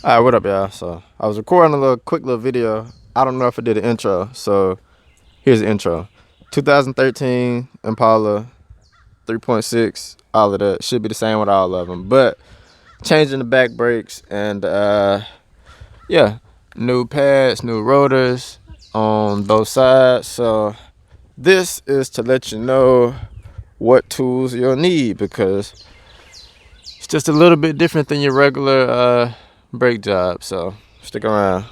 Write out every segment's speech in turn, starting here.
Alright, what up, y'all? So I was recording a quick little video. I don't know if I did an intro, so here's the intro. 2013 Impala 3.6, all of that should be the same with all of them, but changing the back brakes and yeah, new pads, new rotors on both sides. So this is to let you know what tools you'll need, because it's just a little bit different than your regular brake job. So stick around.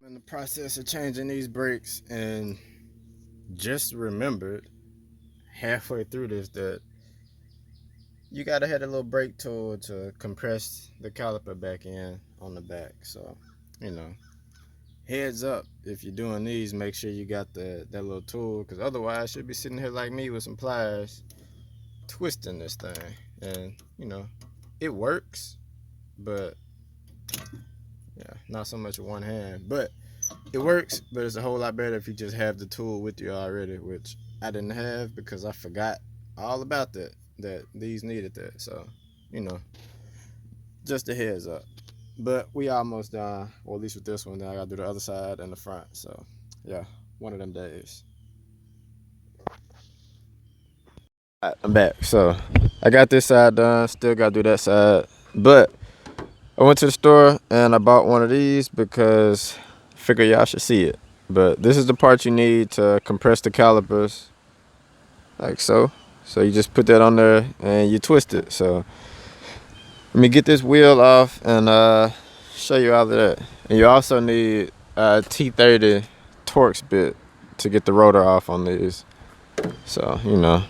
I'm in the process of changing these brakes, and just remembered halfway through this that you gotta have a little brake tool to compress the caliper back in on the back. So, you know, heads up, if you're doing these, make sure you got that little tool, because otherwise you'll be sitting here like me with some pliers twisting this thing. And you know, it works, but yeah, not so much with one hand. But it works, but it's a whole lot better if you just have the tool with you already, which I didn't have because I forgot all about that these needed that. So, you know, just a heads up. But we almost done, or at least with this one. Then I gotta do the other side and the front. So yeah, one of them days. All right, I'm back. So I got this side done, still gotta do that side. But I went to the store and I bought one of these because I figure y'all should see it. But this is the part you need to compress the calipers, like so. So you just put that on there and you twist it. So let me get this wheel off and show you all of that. And you also need a T30 Torx bit to get the rotor off on these. So, you know,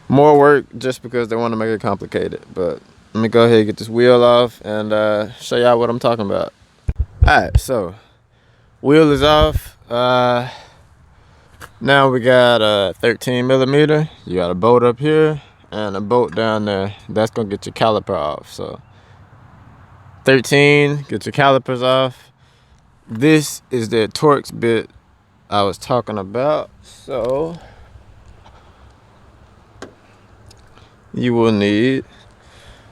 more work just because they want to make it complicated. But let me go ahead and get this wheel off and show y'all what I'm talking about. Alright, so wheel is off. Now we got a 13 millimeter. You got a bolt up here and a bolt down there. That's gonna get your caliper off. So 13, get your calipers off. This is the Torx bit I was talking about. So you will need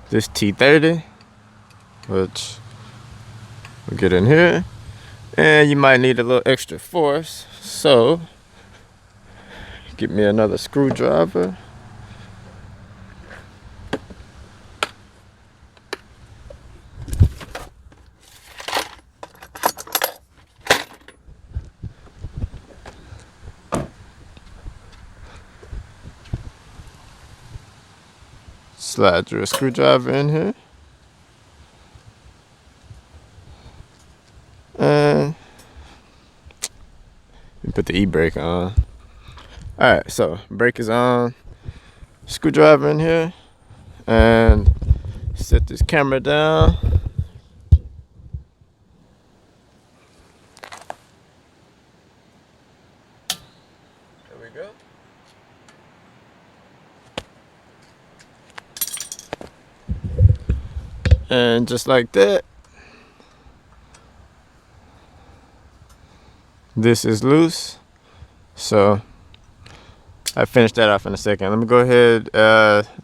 this T30, which we'll get in here, and you might need a little extra force. So get me another screwdriver. Slide your screwdriver in here. And you put the e-brake on. Alright, so brake is on. Screwdriver in here. And set this camera down. There we go. And just like that, this is loose. So I finished that off in a second. Let me go ahead,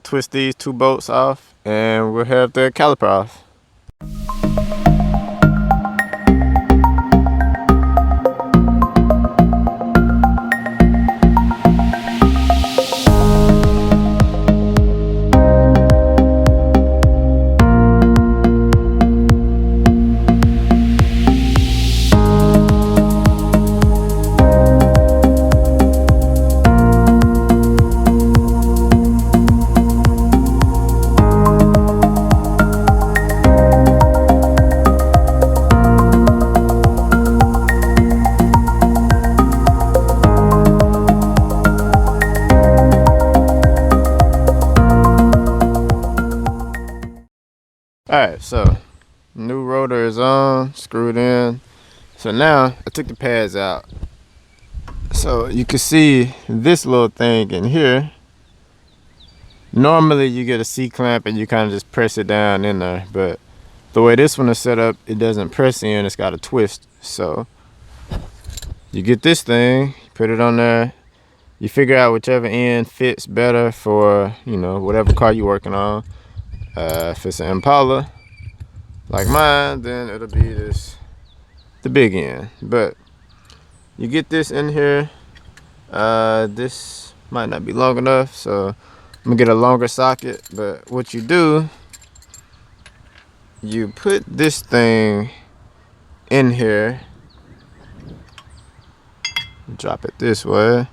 twist these two bolts off, and we'll have the caliper off. Alright, so new rotor is on, screwed in. So now I took the pads out. So you can see this little thing in here. Normally you get a C-clamp and you kind of just press it down in there, but the way this one is set up, it doesn't press in, it's got a twist. So you get this thing, put it on there, you figure out whichever end fits better for, you know, whatever car you're working on. If it's an Impala, like mine, then it'll be the big end. But you get this in here. This might not be long enough, so I'm gonna get a longer socket. But what you do, you put this thing in here, drop it this way,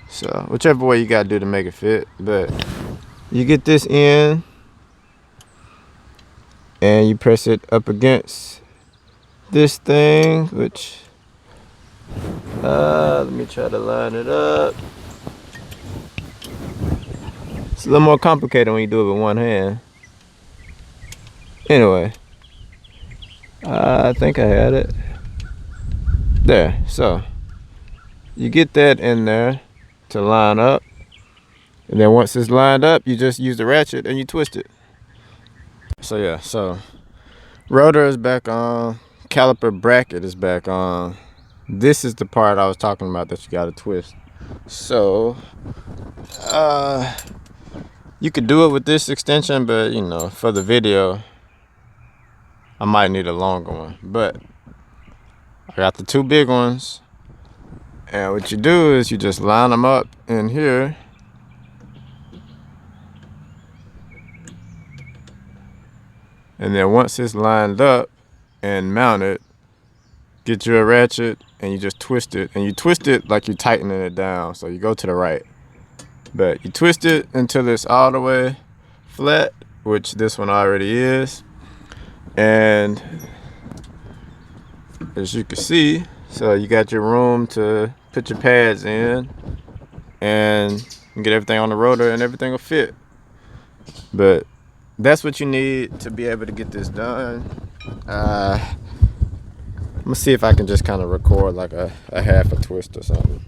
so whichever way you gotta do to make it fit. But you get this in and you press it up against this thing, which let me try to line it up. It's a little more complicated when you do it with one hand. Anyway, I think I had it there. So you get that in there to line up, and then once it's lined up, you just use the ratchet and you twist it. So yeah, so rotor is back on, caliper bracket is back on. This is the part I was talking about that you gotta twist. So you could do it with this extension, but you know, for the video I might need a longer one. But I got the two big ones, and what you do is you just line them up in here, and then once it's lined up and mounted, get you a ratchet and you just twist it, and you twist it like you're tightening it down, so you go to the right, but you twist it until it's all the way flat, which this one already is. And as you can see, so you got your room to put your pads in and get everything on the rotor, and everything will fit. But that's what you need to be able to get this done. I'm gonna see if I can just kind of record like a half a twist or something.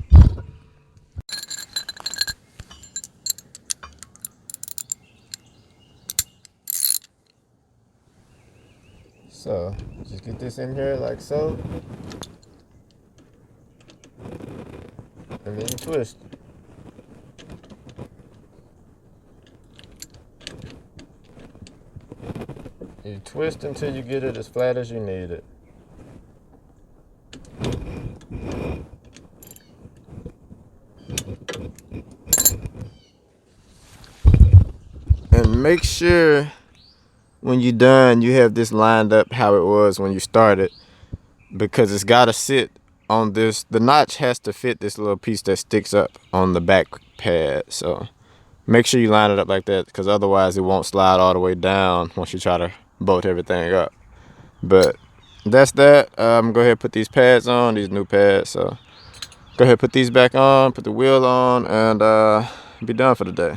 So just get this in here like so, and then you twist. You twist until you get it as flat as you need it. And make sure when you're done, you have this lined up how it was when you started, because it's got to sit on this. The notch has to fit this little piece that sticks up on the back pad. So make sure you line it up like that, because otherwise it won't slide all the way down once you try to bolt everything up. But that's that. Go ahead and put these pads on, these new pads. So go ahead, put these back on, put the wheel on, and be done for the day.